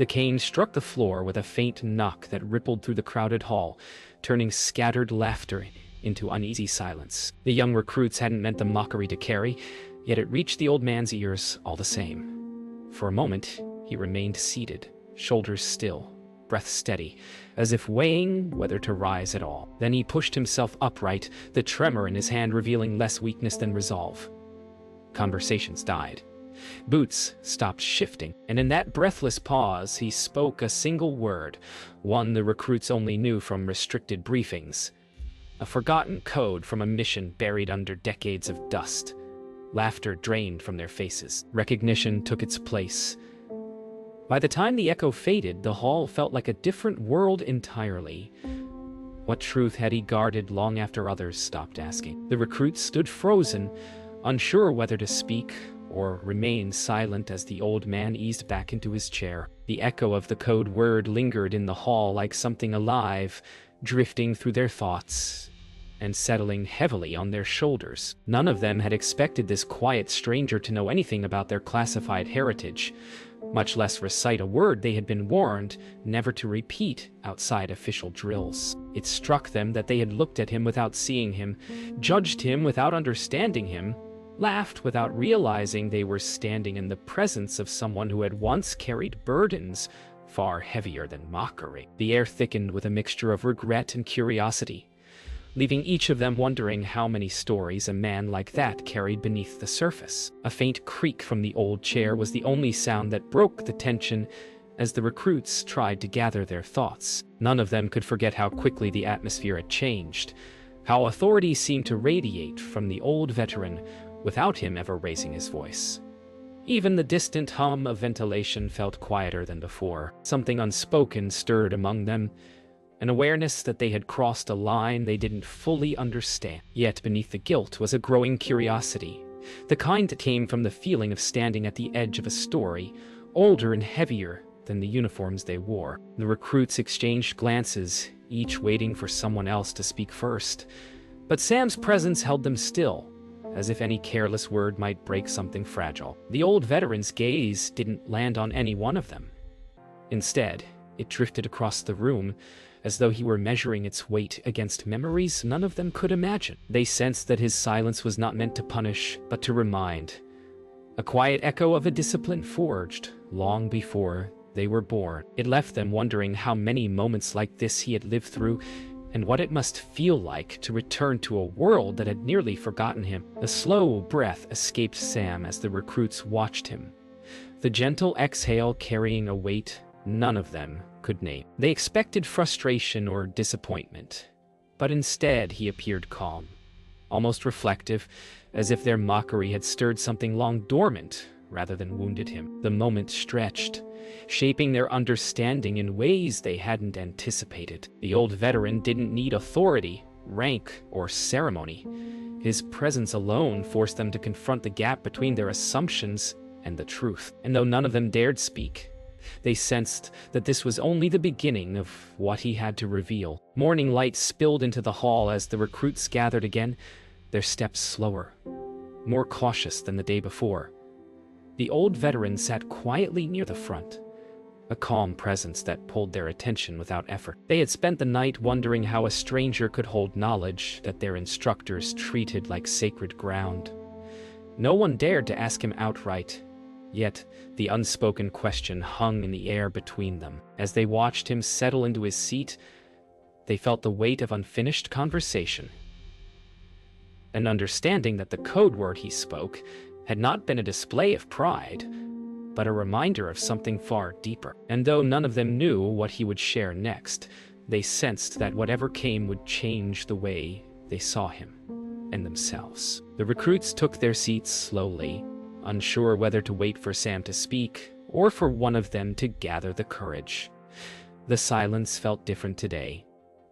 The cane struck the floor with a faint knock that rippled through the crowded hall, turning scattered laughter into uneasy silence. The young recruits hadn't meant the mockery to carry, yet it reached the old man's ears all the same. For a moment, he remained seated, shoulders still, breath steady, as if weighing whether to rise at all. Then he pushed himself upright, the tremor in his hand revealing less weakness than resolve. Conversations died. Boots stopped shifting, and in that breathless pause he spoke a single word, one the recruits only knew from restricted briefings. A forgotten code from a mission buried under decades of dust. Laughter drained from their faces. Recognition took its place. By the time the echo faded, the hall felt like a different world entirely. What truth had he guarded long after others stopped asking? The recruits stood frozen, unsure whether to speak or remain silent as the old man eased back into his chair. The echo of the code word lingered in the hall like something alive, drifting through their thoughts and settling heavily on their shoulders. None of them had expected this quiet stranger to know anything about their classified heritage, much less recite a word they had been warned never to repeat outside official drills. It struck them that they had looked at him without seeing him, judged him without understanding him, laughed without realizing they were standing in the presence of someone who had once carried burdens far heavier than mockery. The air thickened with a mixture of regret and curiosity, leaving each of them wondering how many stories a man like that carried beneath the surface. A faint creak from the old chair was the only sound that broke the tension as the recruits tried to gather their thoughts. None of them could forget how quickly the atmosphere had changed, how authority seemed to radiate from the old veteran without him ever raising his voice. Even the distant hum of ventilation felt quieter than before. Something unspoken stirred among them, an awareness that they had crossed a line they didn't fully understand. Yet beneath the guilt was a growing curiosity, the kind that came from the feeling of standing at the edge of a story, older and heavier than the uniforms they wore. The recruits exchanged glances, each waiting for someone else to speak first. But Sam's presence held them still, as if any careless word might break something fragile. The old veteran's gaze didn't land on any one of them. Instead, it drifted across the room, as though he were measuring its weight against memories none of them could imagine. They sensed that his silence was not meant to punish, but to remind. A quiet echo of a discipline forged long before they were born. It left them wondering how many moments like this he had lived through, and what it must feel like to return to a world that had nearly forgotten him. A slow breath escaped Sam as the recruits watched him, the gentle exhale carrying a weight none of them could name. They expected frustration or disappointment, but instead he appeared calm, almost reflective, as if their mockery had stirred something long dormant rather than wounded him. The moment stretched, shaping their understanding in ways they hadn't anticipated. The old veteran didn't need authority, rank, or ceremony. His presence alone forced them to confront the gap between their assumptions and the truth. And though none of them dared speak, they sensed that this was only the beginning of what he had to reveal. Morning light spilled into the hall as the recruits gathered again, their steps slower, more cautious than the day before. The old veteran sat quietly near the front, a calm presence that pulled their attention without effort. They had spent the night wondering how a stranger could hold knowledge that their instructors treated like sacred ground. No one dared to ask him outright, yet the unspoken question hung in the air between them. As they watched him settle into his seat, they felt the weight of unfinished conversation. An understanding that the code word he spoke had not been a display of pride, but a reminder of something far deeper. And though none of them knew what he would share next, they sensed that whatever came would change the way they saw him and themselves. The recruits took their seats slowly, unsure whether to wait for Sam to speak or for one of them to gather the courage. The silence felt different today.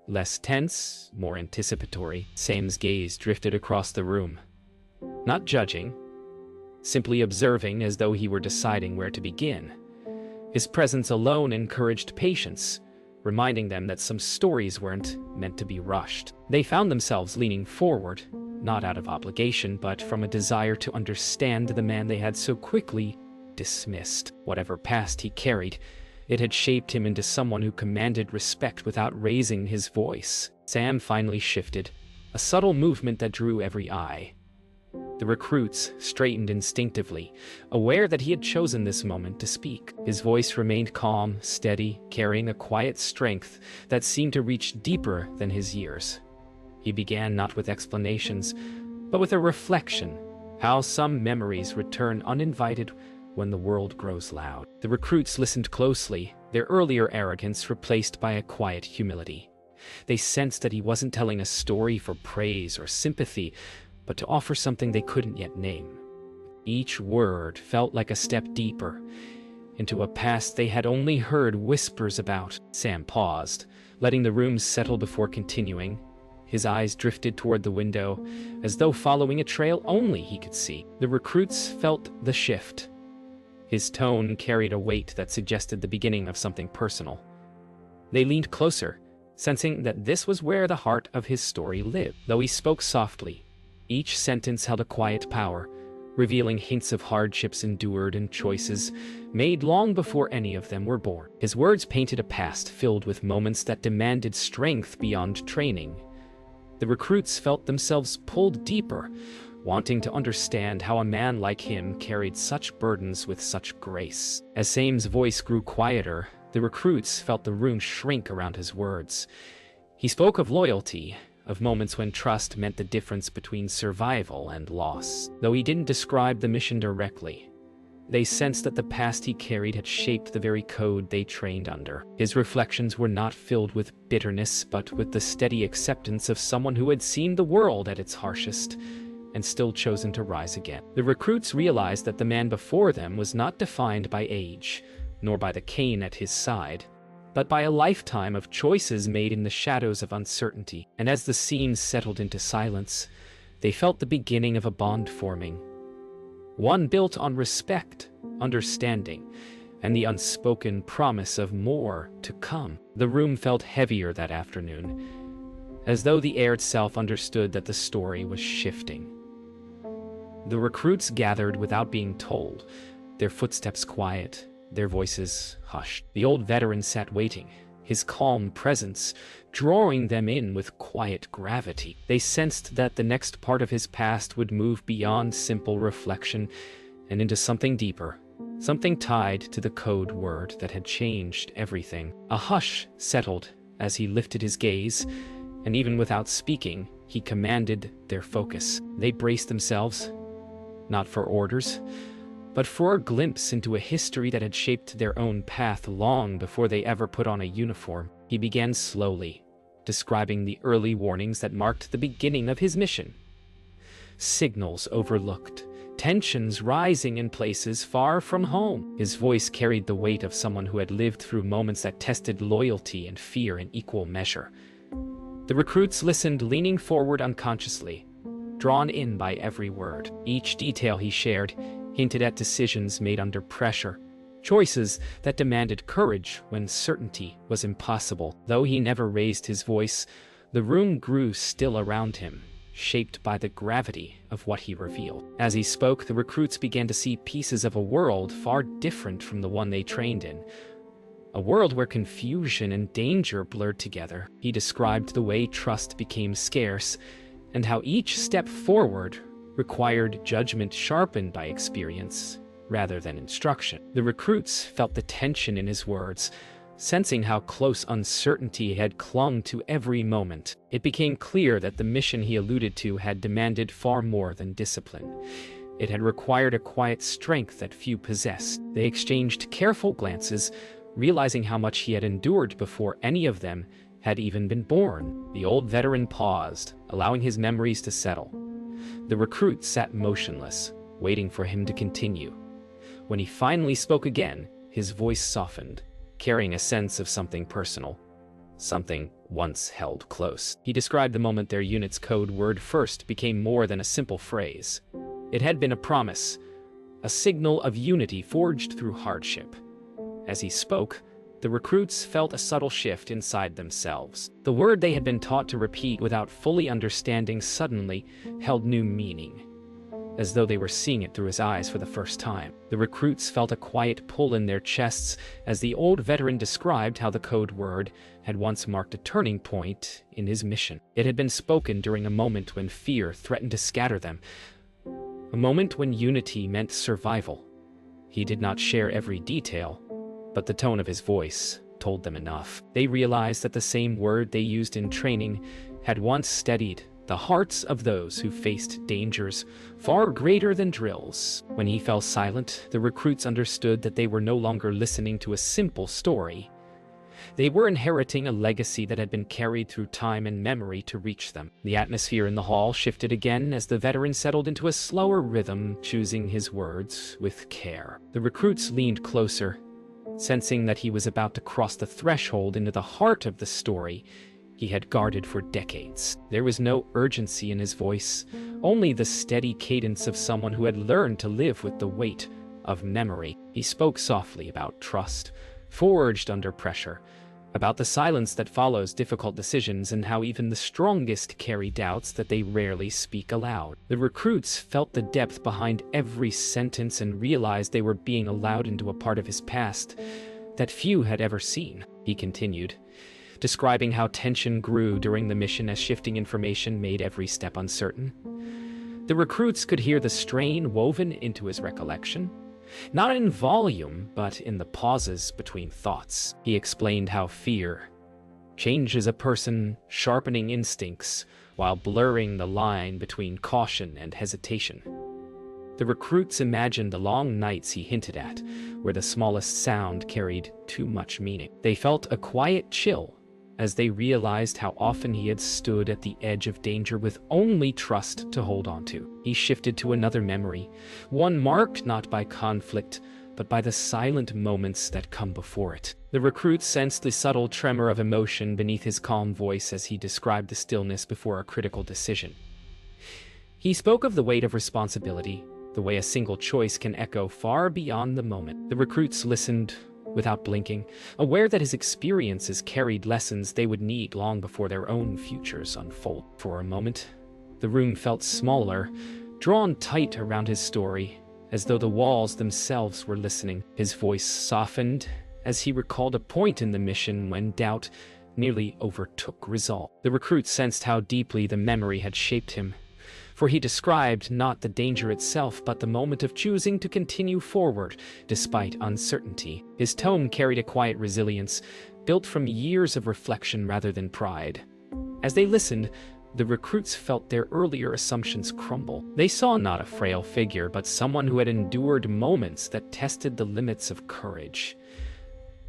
Less tense, more anticipatory. Sam's gaze drifted across the room. Not judging, simply observing as though he were deciding where to begin. His presence alone encouraged patience, reminding them that some stories weren't meant to be rushed. They found themselves leaning forward, not out of obligation, but from a desire to understand the man they had so quickly dismissed. Whatever past he carried, It had shaped him into someone who commanded respect without raising his voice. Sam finally shifted, a subtle movement that drew every eye. The recruits straightened instinctively, aware that he had chosen this moment to speak. His voice remained calm, steady, carrying a quiet strength that seemed to reach deeper than his years. He began not with explanations, but with a reflection, how some memories return uninvited when the world grows loud. The recruits listened closely, their earlier arrogance replaced by a quiet humility. They sensed that he wasn't telling a story for praise or sympathy, but to offer something they couldn't yet name. Each word felt like a step deeper, into a past they had only heard whispers about. Sam paused, letting the room settle before continuing. His eyes drifted toward the window, as though following a trail only he could see. The recruits felt the shift. His tone carried a weight that suggested the beginning of something personal. They leaned closer, sensing that this was where the heart of his story lived. Though he spoke softly, each sentence held a quiet power, revealing hints of hardships endured and choices made long before any of them were born. His words painted a past filled with moments that demanded strength beyond training. The recruits felt themselves pulled deeper, wanting to understand how a man like him carried such burdens with such grace. As Sam's voice grew quieter, the recruits felt the room shrink around his words. He spoke of loyalty, of moments when trust meant the difference between survival and loss. Though he didn't describe the mission directly, they sensed that the past he carried had shaped the very code they trained under. His reflections were not filled with bitterness, but with the steady acceptance of someone who had seen the world at its harshest and still chosen to rise again. The recruits realized that the man before them was not defined by age, nor by the cane at his side, but by a lifetime of choices made in the shadows of uncertainty. And as the scene settled into silence, they felt the beginning of a bond forming. One built on respect, understanding, and the unspoken promise of more to come. The room felt heavier that afternoon, as though the air itself understood that the story was shifting. The recruits gathered without being told, their footsteps quiet, their voices hushed. The old veteran sat waiting, his calm presence drawing them in with quiet gravity. They sensed that the next part of his past would move beyond simple reflection and into something deeper, something tied to the code word that had changed everything. A hush settled as he lifted his gaze, and even without speaking, he commanded their focus. They braced themselves, not for orders, but for a glimpse into a history that had shaped their own path long before they ever put on a uniform. He began slowly, describing the early warnings that marked the beginning of his mission. Signals overlooked, tensions rising in places far from home. His voice carried the weight of someone who had lived through moments that tested loyalty and fear in equal measure. The recruits listened, leaning forward unconsciously, drawn in by every word. Each detail he shared hinted at decisions made under pressure, choices that demanded courage when certainty was impossible. Though he never raised his voice, the room grew still around him, shaped by the gravity of what he revealed. As he spoke, the recruits began to see pieces of a world far different from the one they trained in, a world where confusion and danger blurred together. He described the way trust became scarce, and how each step forward required judgment sharpened by experience rather than instruction. The recruits felt the tension in his words, sensing how close uncertainty had clung to every moment. It became clear that the mission he alluded to had demanded far more than discipline. It had required a quiet strength that few possessed. They exchanged careful glances, realizing how much he had endured before any of them had even been born. The old veteran paused, allowing his memories to settle. The recruit sat motionless, waiting for him to continue. When he finally spoke again, his voice softened, carrying a sense of something personal, something once held close. He described the moment their unit's code word first became more than a simple phrase. It had been a promise, a signal of unity forged through hardship. As he spoke, the recruits felt a subtle shift inside themselves. The word they had been taught to repeat without fully understanding suddenly held new meaning. as though they were seeing it through his eyes for the first time. The recruits felt a quiet pull in their chests as the old veteran described how the code word had once marked a turning point in his mission. It had been spoken during a moment when fear threatened to scatter them, a moment when unity meant survival. He did not share every detail, but the tone of his voice told them enough. They realized that the same word they used in training had once steadied the hearts of those who faced dangers far greater than drills. When he fell silent, the recruits understood that they were no longer listening to a simple story. They were inheriting a legacy that had been carried through time and memory to reach them. The atmosphere in the hall shifted again as the veteran settled into a slower rhythm, choosing his words with care. The recruits leaned closer, sensing that he was about to cross the threshold into the heart of the story he had guarded for decades. There was no urgency in his voice, only the steady cadence of someone who had learned to live with the weight of memory. He spoke softly about trust, forged under pressure, about the silence that follows difficult decisions and how even the strongest carry doubts that they rarely speak aloud. The recruits felt the depth behind every sentence and realized they were being allowed into a part of his past that few had ever seen. He continued, describing how tension grew during the mission as shifting information made every step uncertain. The recruits could hear the strain woven into his recollection, not in volume, but in the pauses between thoughts. He explained how fear changes a person, sharpening instincts while blurring the line between caution and hesitation. The recruits imagined the long nights he hinted at, where the smallest sound carried too much meaning. They felt a quiet chill as they realized how often he had stood at the edge of danger with only trust to hold on to. He shifted to another memory, one marked not by conflict, but by the silent moments that come before it. The recruit sensed the subtle tremor of emotion beneath his calm voice as he described the stillness before a critical decision. He spoke of the weight of responsibility, the way a single choice can echo far beyond the moment. The recruits listened without blinking, aware that his experiences carried lessons they would need long before their own futures unfold. For a moment, the room felt smaller, drawn tight around his story, as though the walls themselves were listening. His voice softened as he recalled a point in the mission when doubt nearly overtook resolve. The recruit sensed how deeply the memory had shaped him, for he described not the danger itself, but the moment of choosing to continue forward despite uncertainty. His tone carried a quiet resilience, built from years of reflection rather than pride. As they listened, the recruits felt their earlier assumptions crumble. They saw not a frail figure, but someone who had endured moments that tested the limits of courage.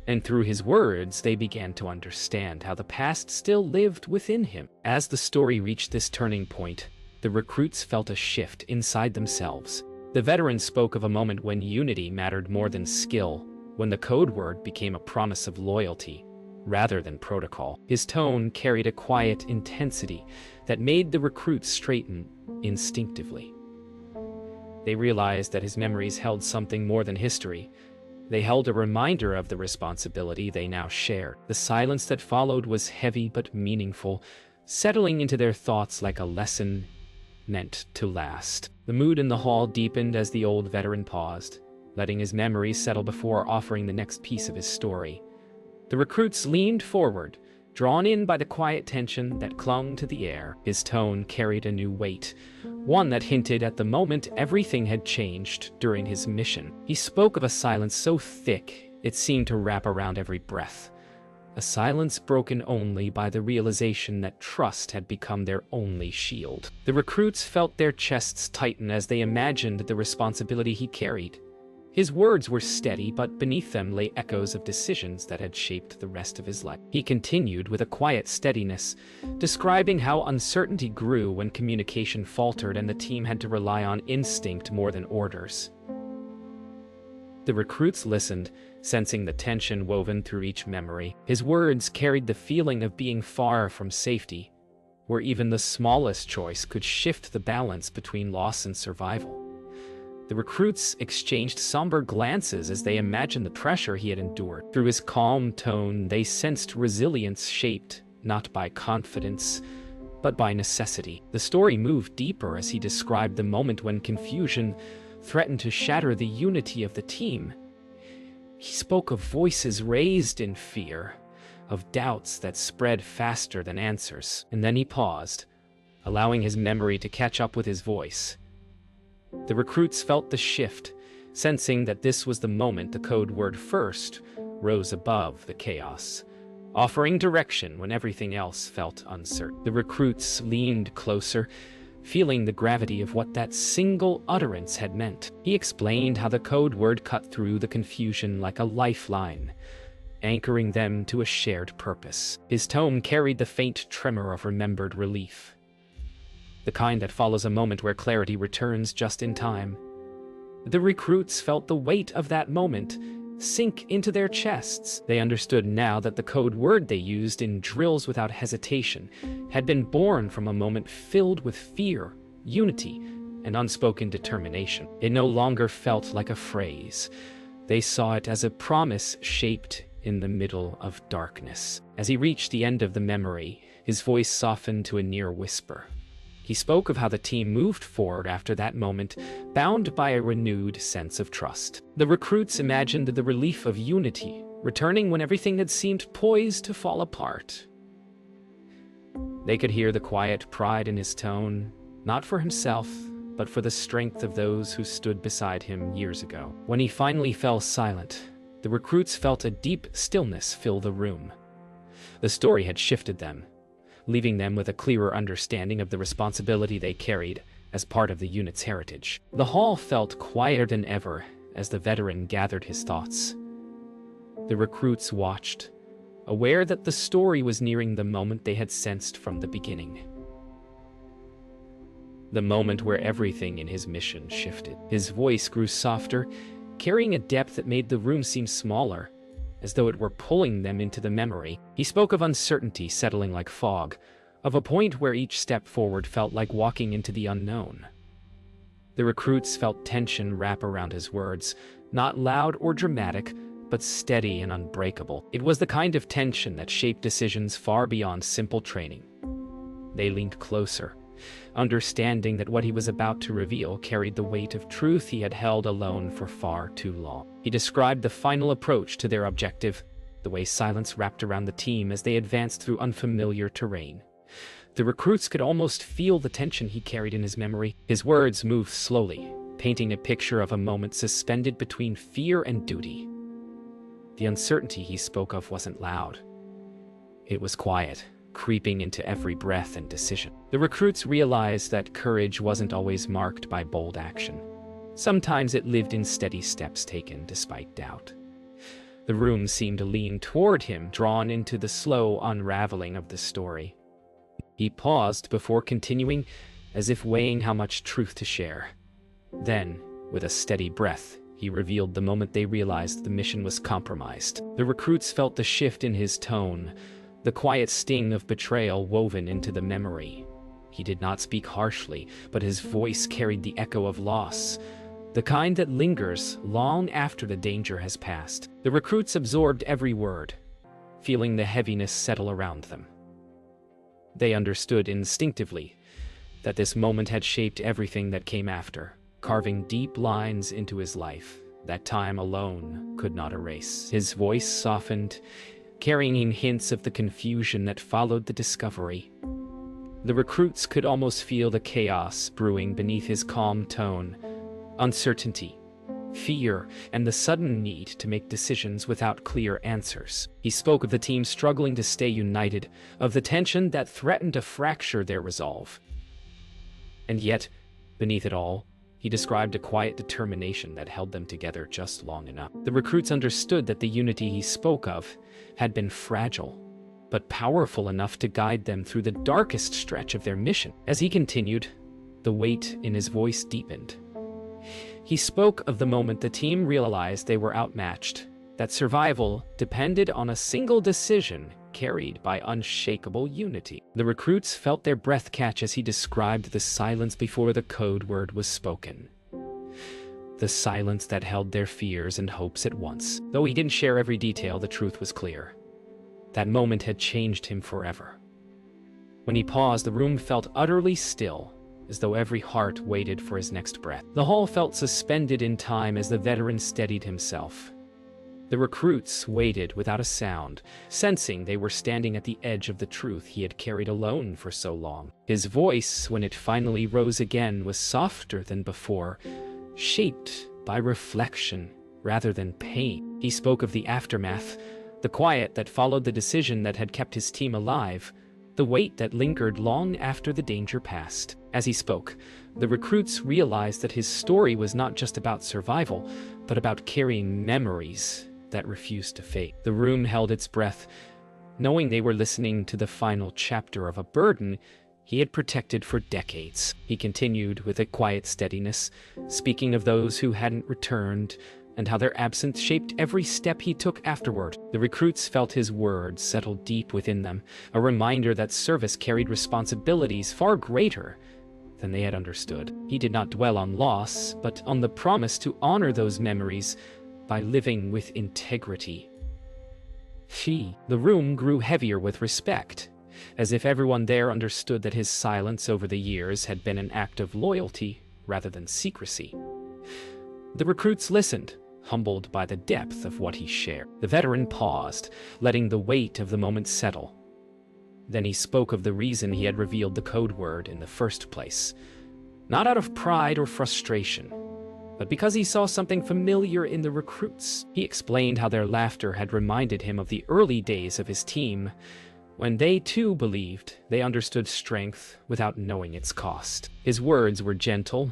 And through his words, they began to understand how the past still lived within him. As the story reached this turning point, the recruits felt a shift inside themselves. The veteran spoke of a moment when unity mattered more than skill, when the code word became a promise of loyalty rather than protocol. His tone carried a quiet intensity that made the recruits straighten instinctively. They realized that his memories held something more than history. They held a reminder of the responsibility they now shared. The silence that followed was heavy but meaningful, settling into their thoughts like a lesson meant to last. The mood in the hall deepened as the old veteran paused, letting his memories settle before offering the next piece of his story. The recruits leaned forward, drawn in by the quiet tension that clung to the air. His tone carried a new weight, one that hinted at the moment everything had changed during his mission. He spoke of a silence so thick it seemed to wrap around every breath, a silence broken only by the realization that trust had become their only shield. The recruits felt their chests tighten as they imagined the responsibility he carried. His words were steady, but beneath them lay echoes of decisions that had shaped the rest of his life. He continued with a quiet steadiness, describing how uncertainty grew when communication faltered and the team had to rely on instinct more than orders. The recruits listened, sensing the tension woven through each memory. His words carried the feeling of being far from safety, where even the smallest choice could shift the balance between loss and survival. The recruits exchanged somber glances as they imagined the pressure he had endured. Through his calm tone, they sensed resilience shaped not by confidence, but by necessity. The story moved deeper as he described the moment when confusion threatened to shatter the unity of the team. He spoke of voices raised in fear, of doubts that spread faster than answers. And then he paused, allowing his memory to catch up with his voice. The recruits felt the shift, sensing that this was the moment the code word first rose above the chaos, offering direction when everything else felt uncertain. The recruits leaned closer, feeling the gravity of what that single utterance had meant. He explained how the code word cut through the confusion like a lifeline, anchoring them to a shared purpose. His tone carried the faint tremor of remembered relief, the kind that follows a moment where clarity returns just in time. The recruits felt the weight of that moment sink into their chests. They understood now that the code word they used in drills without hesitation had been born from a moment filled with fear, unity, and unspoken determination. It no longer felt like a phrase. They saw it as a promise shaped in the middle of darkness. As he reached the end of the memory, his voice softened to a near whisper. He spoke of how the team moved forward after that moment, bound by a renewed sense of trust. The recruits imagined the relief of unity, returning when everything had seemed poised to fall apart. They could hear the quiet pride in his tone, not for himself, but for the strength of those who stood beside him years ago. When he finally fell silent, the recruits felt a deep stillness fill the room. The story had shifted them, leaving them with a clearer understanding of the responsibility they carried as part of the unit's heritage. The hall felt quieter than ever as the veteran gathered his thoughts. The recruits watched, aware that the story was nearing the moment they had sensed from the beginning. The moment where everything in his mission shifted. His voice grew softer, carrying a depth that made the room seem smaller, as though it were pulling them into the memory. He spoke of uncertainty settling like fog, of a point where each step forward felt like walking into the unknown. The recruits felt tension wrap around his words, not loud or dramatic, but steady and unbreakable. It was the kind of tension that shaped decisions far beyond simple training. They leaned closer, understanding that what he was about to reveal carried the weight of truth he had held alone for far too long. He described the final approach to their objective, the way silence wrapped around the team as they advanced through unfamiliar terrain. The recruits could almost feel the tension he carried in his memory. His words moved slowly, painting a picture of a moment suspended between fear and duty. The uncertainty he spoke of wasn't loud. It was quiet, creeping into every breath and decision. The recruits realized that courage wasn't always marked by bold action. Sometimes it lived in steady steps taken despite doubt. The room seemed to lean toward him, drawn into the slow unraveling of the story. He paused before continuing, as if weighing how much truth to share. Then, with a steady breath, he revealed the moment they realized the mission was compromised. The recruits felt the shift in his tone, the quiet sting of betrayal woven into the memory. He did not speak harshly, but his voice carried the echo of loss, the kind that lingers long after the danger has passed. The recruits absorbed every word, feeling the heaviness settle around them. They understood instinctively that this moment had shaped everything that came after, carving deep lines into his life that time alone could not erase. His voice softened, carrying hints of the confusion that followed the discovery. The recruits could almost feel the chaos brewing beneath his calm tone, uncertainty, fear, and the sudden need to make decisions without clear answers. He spoke of the team struggling to stay united, of the tension that threatened to fracture their resolve. And yet, beneath it all, he described a quiet determination that held them together just long enough. The recruits understood that the unity he spoke of had been fragile, but powerful enough to guide them through the darkest stretch of their mission. As he continued, the weight in his voice deepened. He spoke of the moment the team realized they were outmatched, that survival depended on a single decision carried by unshakable unity. The recruits felt their breath catch as he described the silence before the code word was spoken. The silence that held their fears and hopes at once. Though he didn't share every detail, the truth was clear. That moment had changed him forever. When he paused, the room felt utterly still, as though every heart waited for his next breath. The hall felt suspended in time as the veteran steadied himself. The recruits waited without a sound, sensing they were standing at the edge of the truth he had carried alone for so long. His voice, when it finally rose again, was softer than before, shaped by reflection rather than pain. He spoke of the aftermath, the quiet that followed the decision that had kept his team alive, the weight that lingered long after the danger passed. As he spoke, the recruits realized that his story was not just about survival, but about carrying memories that refused to fade. The room held its breath, knowing they were listening to the final chapter of a burden he had protected for decades. He continued with a quiet steadiness, speaking of those who hadn't returned and how their absence shaped every step he took afterward. The recruits felt his words settle deep within them, a reminder that service carried responsibilities far greater than they had understood. He did not dwell on loss, but on the promise to honor those memories by living with integrity. The room grew heavier with respect, as if everyone there understood that his silence over the years had been an act of loyalty rather than secrecy. The recruits listened, humbled by the depth of what he shared. The veteran paused, letting the weight of the moment settle. Then he spoke of the reason he had revealed the code word in the first place, not out of pride or frustration, but because he saw something familiar in the recruits. He explained how their laughter had reminded him of the early days of his team, when they too believed they understood strength without knowing its cost. His words were gentle,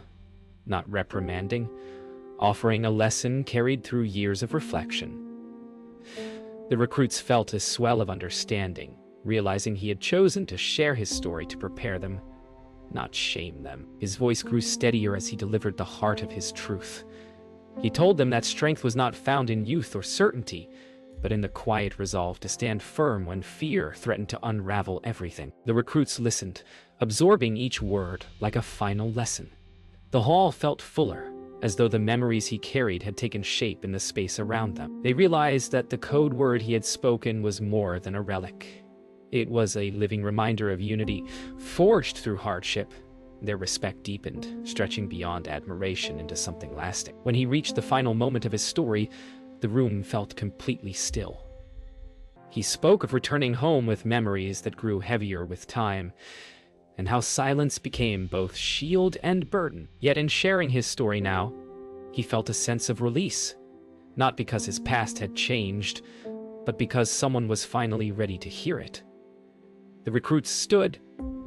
not reprimanding, offering a lesson carried through years of reflection. The recruits felt a swell of understanding, realizing he had chosen to share his story to prepare them, not shame them. His voice grew steadier as he delivered the heart of his truth. He told them that strength was not found in youth or certainty, but in the quiet resolve to stand firm when fear threatened to unravel everything. The recruits listened, absorbing each word like a final lesson. The hall felt fuller, as though the memories he carried had taken shape in the space around them. They realized that the code word he had spoken was more than a relic. It was a living reminder of unity, forged through hardship. Their respect deepened, stretching beyond admiration into something lasting. When he reached the final moment of his story, the room felt completely still. He spoke of returning home with memories that grew heavier with time, and how silence became both shield and burden. Yet in sharing his story now, he felt a sense of release, not because his past had changed, but because someone was finally ready to hear it. The recruits stood,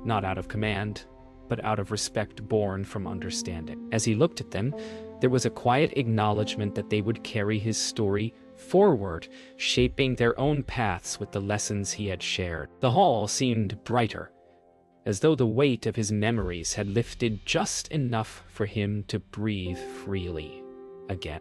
not out of command, but out of respect born from understanding. As he looked at them, there was a quiet acknowledgement that they would carry his story forward, shaping their own paths with the lessons he had shared. The hall seemed brighter, as though the weight of his memories had lifted just enough for him to breathe freely again.